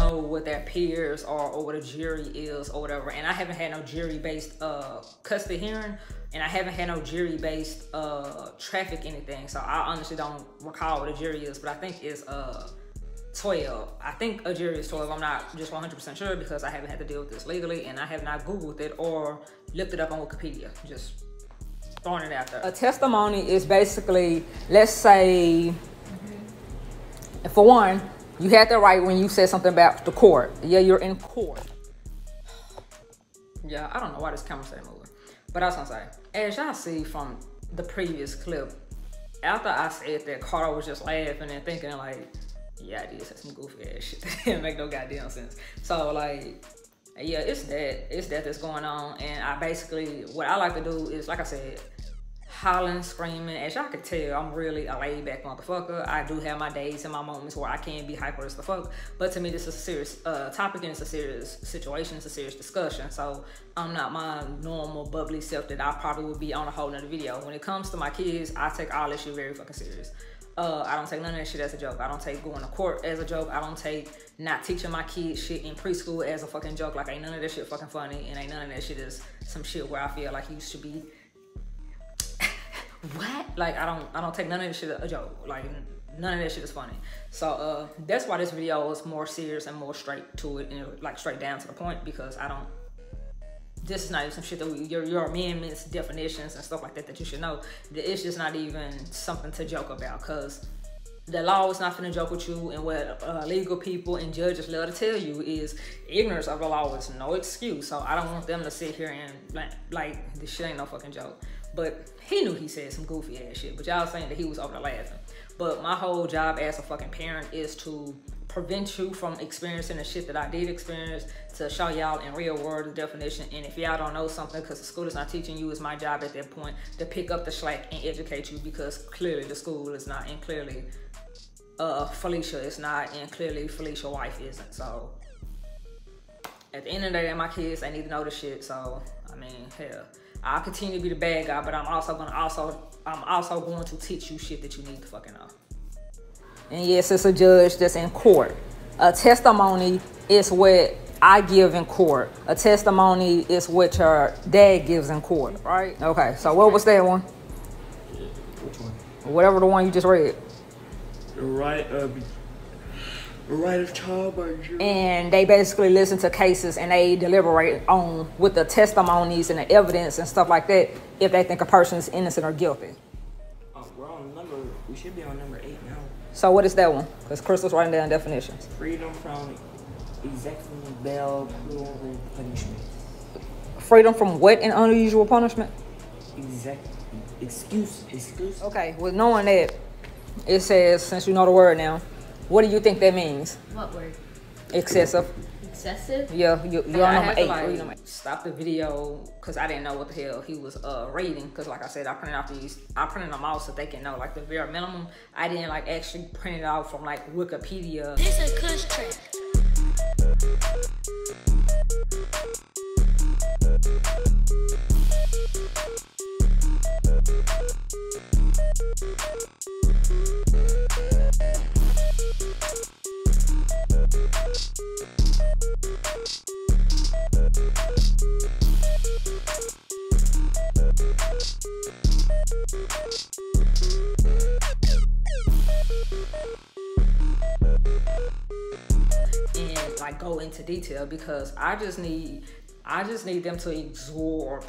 know what their peers are or what a jury is or whatever. And I haven't had no jury-based custody hearing, and I haven't had no jury-based traffic anything. So I honestly don't recall what a jury is, but I think it's 12. I think a jury is 12. I'm not just 100% sure because I haven't had to deal with this legally, and I have not Googled it or looked it up on Wikipedia. Just throwing it out there. A testimony is basically, let's say, for one, you had that right when you said something about the court. Yeah, you're in court. Yeah, I don't know why this camera stayed moving. But I was gonna say, as y'all see from the previous clip, after I said that, Carter was just laughing and thinking like, yeah, I did say some goofy ass shit that didn't make no goddamn sense. So like, yeah, it's that that's going on. And I basically, what I like to do is, like I said, hollering, screaming. As y'all can tell, I'm really a laid back motherfucker. I do have my days and my moments where I can be hyper as the fuck. But to me, this is a serious topic, and it's a serious situation. It's a serious discussion. So I'm not my normal bubbly self that I probably would be on a whole nother video. When it comes to my kids, I take all this shit very fucking serious. I don't take none of that shit as a joke. I don't take going to court as a joke. I don't take not teaching my kids shit in preschool as a fucking joke. Like, ain't none of that shit fucking funny, and ain't none of that shit is some shit where I feel like you should be what? Like, I don't take none of this shit a joke. Like, none of that shit is funny. So that's why this video is more serious and more straight to it, and like straight down to the point, because this is not even some shit that your amendments, definitions, and stuff like that you should know. It's just not even something to joke about, because the law is not finna joke with you. And what legal people and judges love to tell you is ignorance of the law is no excuse. So I don't want them to sit here and like this shit ain't no fucking joke. But he knew he said some goofy ass shit, but y'all saying that he was over there laughing. But my whole job as a fucking parent is to prevent you from experiencing the shit that I did experience, to show y'all in real world the definition. And if y'all don't know something because the school is not teaching you, it's my job at that point to pick up the slack and educate you, because clearly the school is not, and clearly Felicia is not, and clearly Felicia's wife isn't. So at the end of the day, my kids, they need to know the shit. So I mean, hell, I'll continue to be the bad guy, but I'm also going to teach you shit that you need to fucking know. And yes, it's a judge that's in court. A testimony is what I give in court. A testimony is what your dad gives in court, right? Okay, so what was that one? Which one? Whatever the one you just read. The right of childbirth. And they basically listen to cases and they deliberate on with the testimonies and the evidence and stuff like that if they think a person is innocent or guilty. We're on we should be on number 8 now. So what is that one? Because Crystal's writing down definitions. Freedom from exacting bail, cruel, and punishment. Freedom from what and unusual punishment? Excuse. Okay, with knowing that, it says, since you know the word now, what do you think that means? What word? Excessive. Excessive? Yeah, you're on number 8. Like, stop the video because I didn't know what the hell he was reading. Because like I said, I printed them out so they can know like the bare minimum. I didn't like actually print it out from like Wikipedia. This a cuss track. And like go into detail, because I just need them to absorb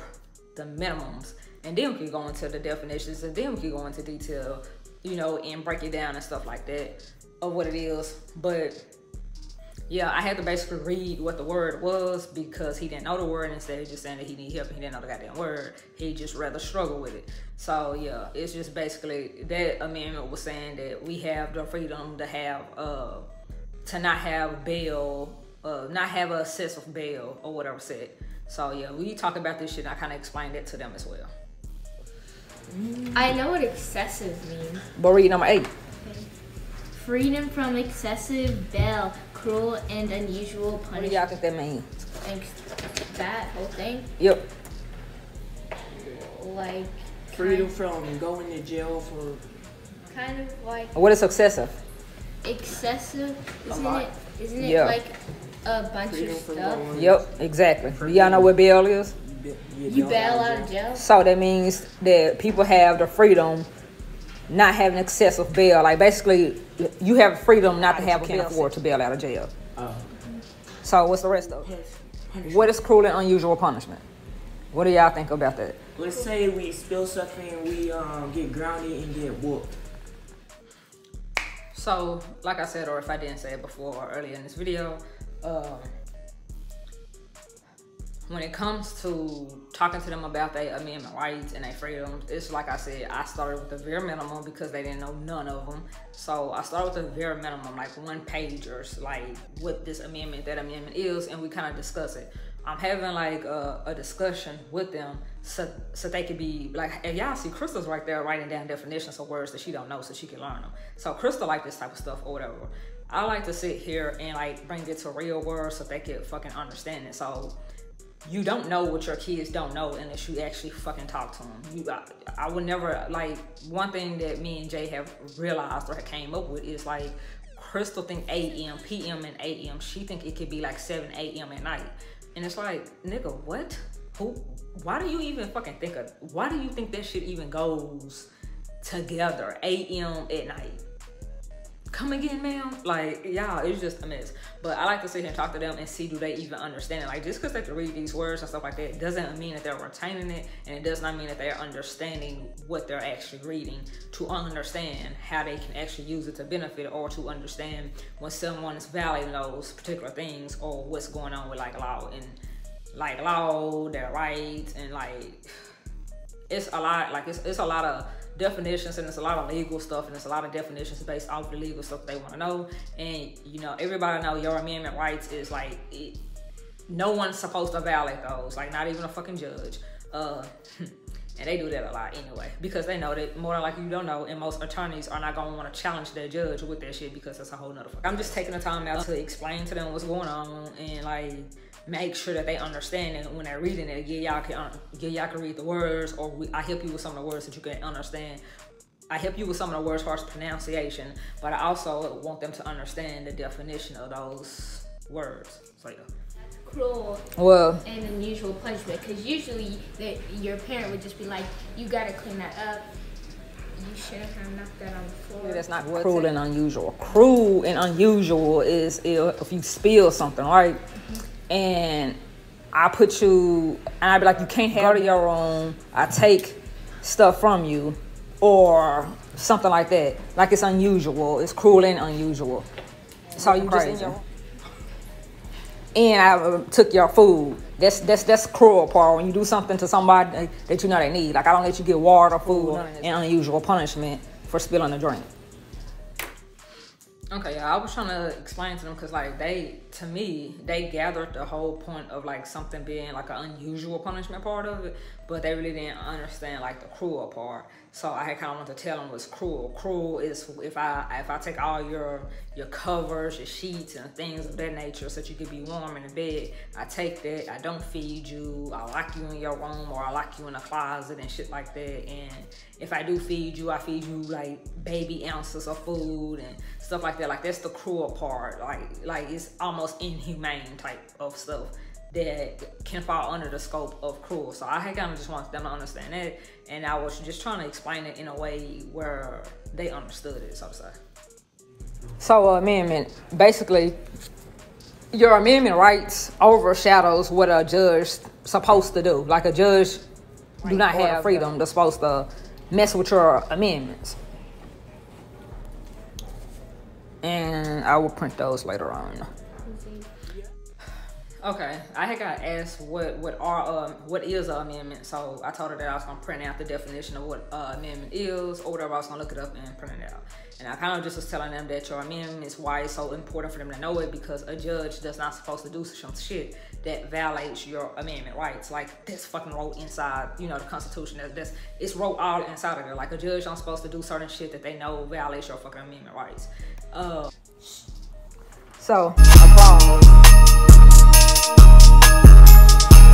the minimums, and then we can go into the definitions, and then we can go into detail, you know, and break it down and stuff like that of what it is. But yeah, I had to basically read what the word was because he didn't know the word. Instead of just saying that he needed help and he didn't know the goddamn word, he just rather struggle with it. So yeah, it's just basically that amendment was saying that we have the freedom to have to not have bail, not have a excessive bail or whatever said. So yeah, we talk about this shit. I kind of explained that to them as well. I know what excessive means. But read number 8. Okay. Freedom from excessive bail, cruel and unusual punishment. What do y'all think that means? That whole thing? Yep. Like Freedom from going to jail for... Kind of like... What is excessive? Excessive, isn't it? Isn't it Yeah. like a bunch Freedom of from stuff? going- Yep, exactly. Do y'all know what bail is? You bail out of jail? So that means that people have the freedom not having excessive bail. Like basically, you have freedom not to have a bail afford to bail out of jail. Oh. So what's the rest of it? What is cruel and unusual punishment? What do y'all think about that? Let's say we spill something and we get grounded and get whooped. So, like I said, or if I didn't say it before or earlier in this video, when it comes to talking to them about their amendment rights and their freedoms, it's like I said, I started with the very minimum because they didn't know none of them. So I started with the very minimum, like 1-pagers, like what this amendment, that amendment is, and we kind of discuss it. I'm having like a discussion with them so they could be like, if y'all see Crystal's right there writing down definitions of words that she don't know so she can learn them. So Crystal like this type of stuff or whatever. I like to sit here and like bring it to real words so they can fucking understand it. So you don't know what your kids don't know unless you actually fucking talk to them. I would never, like, one thing that me and Jay have realized or came up with is like, Crystal think AM, PM, and AM. She think it could be like 7 AM at night. And it's like, nigga, what? Who? Why do you even fucking think of, why do you think that shit even goes together? AM at night. Come again, ma'am? Like, y'all, it's just a mess. But I like to sit here and talk to them and see do they even understand it. Like, just because they can read these words and stuff like that doesn't mean that they're retaining it, and it does not mean that they're understanding what they're actually reading to understand how they can actually use it to benefit, or to understand when someone is violating those particular things, or what's going on with like law and like law, their rights, and like it's a lot. Like it's a lot of definitions, and it's a lot of legal stuff, and it's a lot of definitions based off the legal stuff they want to know. And you know, everybody know your amendment rights is like no one's supposed to violate those, like not even a fucking judge. And they do that a lot anyway, because they know that more than likely you don't know, and most attorneys are not gonna want to challenge their judge with that shit, because that's a whole nother fuck. I'm just taking the time out to explain to them what's going on and like make sure that they understand it when they're reading it. Y'all can read the words, or I help you with some of the words that you can understand. I help you with some of the words as far as pronunciation, but I also want them to understand the definition of those words. So yeah. Cruel Well, and unusual punishment, because usually your parent would just be like, you gotta clean that up, you shouldn't have knocked that on the floor. that's not cruel and unusual. Cruel and unusual is if you spill something, right? And I put you, and I'd be like, you can't have go to your room, I take stuff from you, or something like that. Like it's unusual, it's cruel and unusual. So you crazy. Just in your, and I took your food. That's cruel part, when you do something to somebody that you know they need. Like I don't let you get water, food, and unusual punishment for spilling a drink. Okay, yeah, I was trying to explain to them, because like to me, they gathered the whole point of like something being like an unusual punishment part of it, but they really didn't understand like the cruel part. So I had kind of wanted to tell them what's cruel. Cruel is if I take all your covers, your sheets, and things of that nature, so that you could be warm in the bed. I take that, I don't feed you, I lock you in your room, or I lock you in a closet and shit like that. And if I do feed you, I feed you like baby ounces of food and stuff like that. Like that's the cruel part. Like it's almost inhumane type of stuff that can fall under the scope of cruel. So I kind of just wanted them to understand that, and I was just trying to explain it in a way where they understood it, so to say. So amendment, basically, your amendment rights overshadows what a judge supposed to do. Like a judge do not have freedom. They're supposed to mess with your amendments. And I will print those later on. Okay, I had got asked what is an amendment, so I told her that I was gonna print out the definition of what amendment is, or whatever. I was gonna look it up and print it out. And I kind of just was telling them that your amendment is why it's so important for them to know it, because a judge does not supposed to do some shit that violates your amendment rights. Like this fucking wrote inside, you know, the Constitution. It's wrote all inside of there. Like a judge not supposed to do certain shit that they know violates your fucking amendment rights. So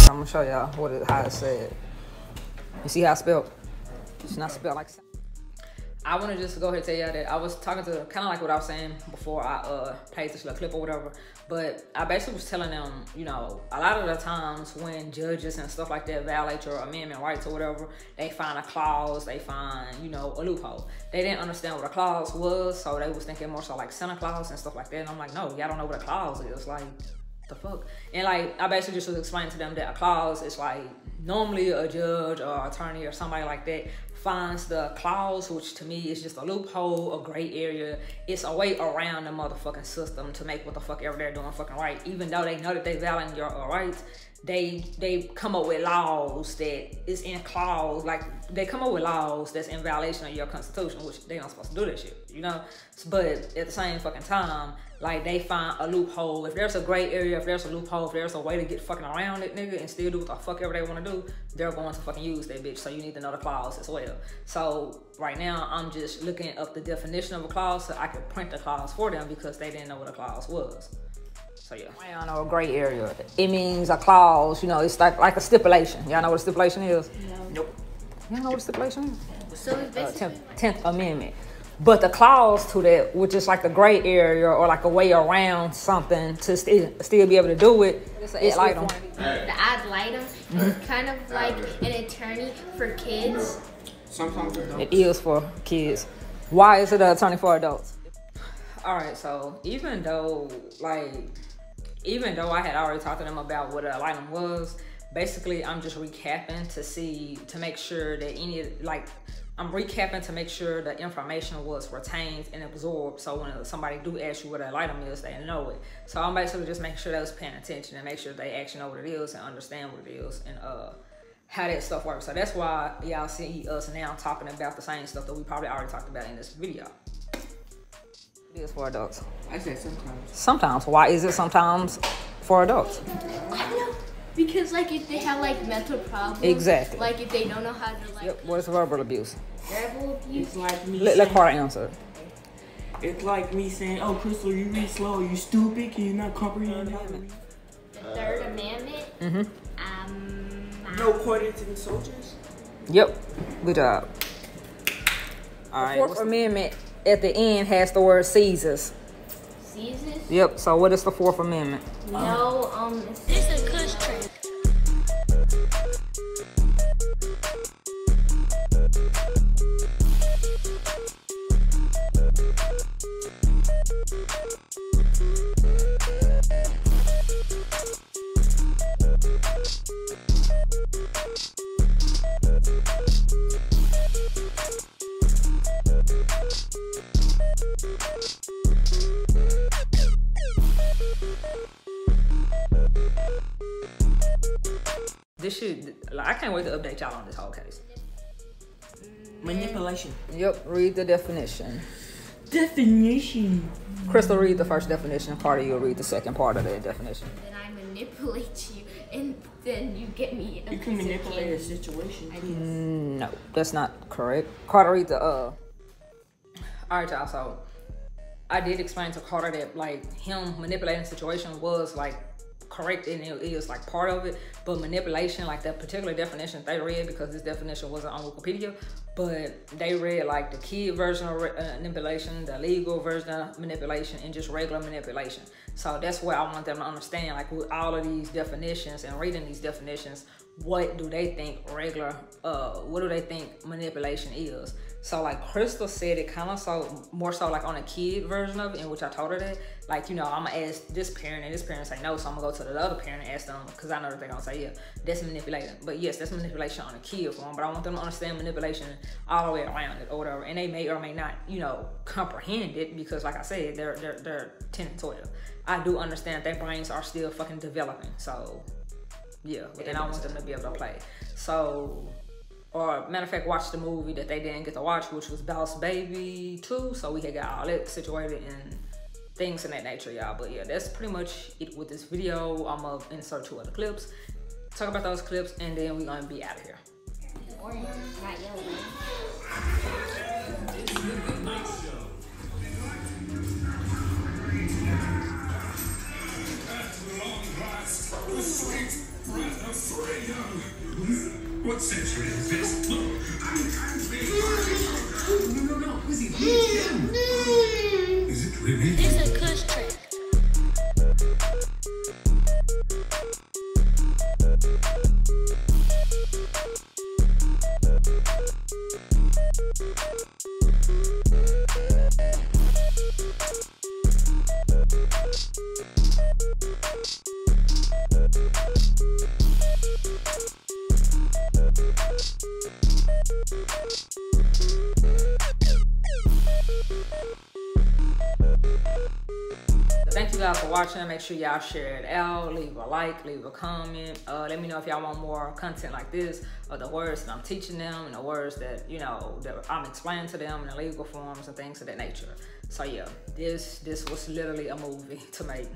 I'm gonna show y'all how it's said. You see how it's spelled? It's not spelled like. I want to just go ahead and tell y'all that I was talking to kind of like what I was saying before I played this little clip or whatever. But I basically was telling them, you know, a lot of the times when judges and stuff like that violate your amendment rights or whatever, they find a clause, they find, you know, a loophole. They didn't understand what a clause was, so they was thinking more so like Santa Claus and stuff like that. And I'm like, no, y'all don't know what a clause is. Like, the fuck? And like, I basically just was explaining to them that a clause is like, normally a judge or attorney or somebody like that finds the clause, which to me is just a loophole, a gray area. It's a way around the motherfucking system to make what the fuck ever they're doing fucking right. Even though they know that they violating your rights, they come up with laws that is in clause, like they come up with laws that's in violation of your constitution, which they not supposed to do that shit, you know? But at the same fucking time, like they find a loophole. If there's a gray area, if there's a loophole, if there's a way to get fucking around it, nigga, and still do what the fuck ever they want to do, they're going to fucking use that bitch. So you need to know the clause as well. So right now, I'm just looking up the definition of a clause so I can print the clause for them because they didn't know what a clause was. So yeah. I don't know a gray area. It means a clause, you know, it's like a stipulation. Y'all know what a stipulation is? No. Nope. Y'all know what a stipulation is? So it's basically 10th Amendment. But the clause to that, which is like a gray area or like a way around something to still be able to do it, it's ad litem. The ad litem is kind of like an attorney for kids. Sometimes it is for kids. Why is it an attorney for adults? All right, so even though I had already talked to them about what an ad litem was, basically I'm just recapping to make sure that I'm recapping to make sure the information was retained and absorbed. So when somebody do ask you what an item is, they know it. So I'm basically just making sure they was paying attention and make sure they actually know what it is and understand what it is and how that stuff works. So that's why y'all see us now talking about the same stuff that we probably already talked about in this video. It is for adults. I said sometimes. Sometimes. Why is it sometimes for adults? I don't know. Because, like, if they have, like, mental problems. Exactly. Like, if they don't know how to, like... Yep. What is verbal abuse? Verbal abuse? It's like me Let Carter answer. It's like me saying, oh, Crystal, you read slow. You stupid. Can you not comprehend how to read? The Third Amendment? Mm-hmm. No quarters in soldiers? Yep. Good job. All right. The Fourth Amendment at the end has the word Caesars. Caesars? Yep. So what is the Fourth Amendment? No, it's a cuss trick. This shit, like, I can't wait to update y'all on this whole case. Manipulation. Yep, read the definition. Definition. Crystal, read the first definition. Carter, you'll read the second part of that definition. Then I manipulate you, and then you get me a You can piece of manipulate a candy. situation. No, that's not correct. Carter, read the All right, y'all. So I did explain to Carter that like him manipulating the situation was like correct and it is like part of it, but manipulation, like that particular definition they read, because this definition wasn't on Wikipedia, but they read like the kid version of manipulation, the legal version of manipulation, and just regular manipulation. So that's where I want them to understand, like with all of these definitions and reading these definitions, what do they think regular, what do they think manipulation is? So like Crystal said it kind of so more so like on a kid version of it, in which I told her that, like, you know, I'm gonna ask this parent and this parent say no, so I'm gonna go to the other parent and ask them, because I know that they're gonna say, yeah, that's manipulating. But yes, that's manipulation on a kid form, but I want them to understand manipulation all the way around it or whatever. And they may or may not, you know, comprehend it, because like I said, they're 10 and 12. I do understand their brains are still fucking developing. So yeah, but then I want them to be able to play. So, or matter of fact, watch the movie that they didn't get to watch, which was Boss Baby 2. So we had got all that situated and things in that nature, y'all. But yeah, that's pretty much it with this video. I'm gonna insert 2 other clips, talk about those clips, and then we're gonna be out of here. Orange, not yellow. What century is this? Look, I'm you guys for watching. Make sure y'all share it out. Leave a like, leave a comment. Let me know if y'all want more content like this, or the words that I'm teaching them and the words that, you know, that I'm explaining to them in the legal forms and things of that nature. So yeah, this was literally a movie to make.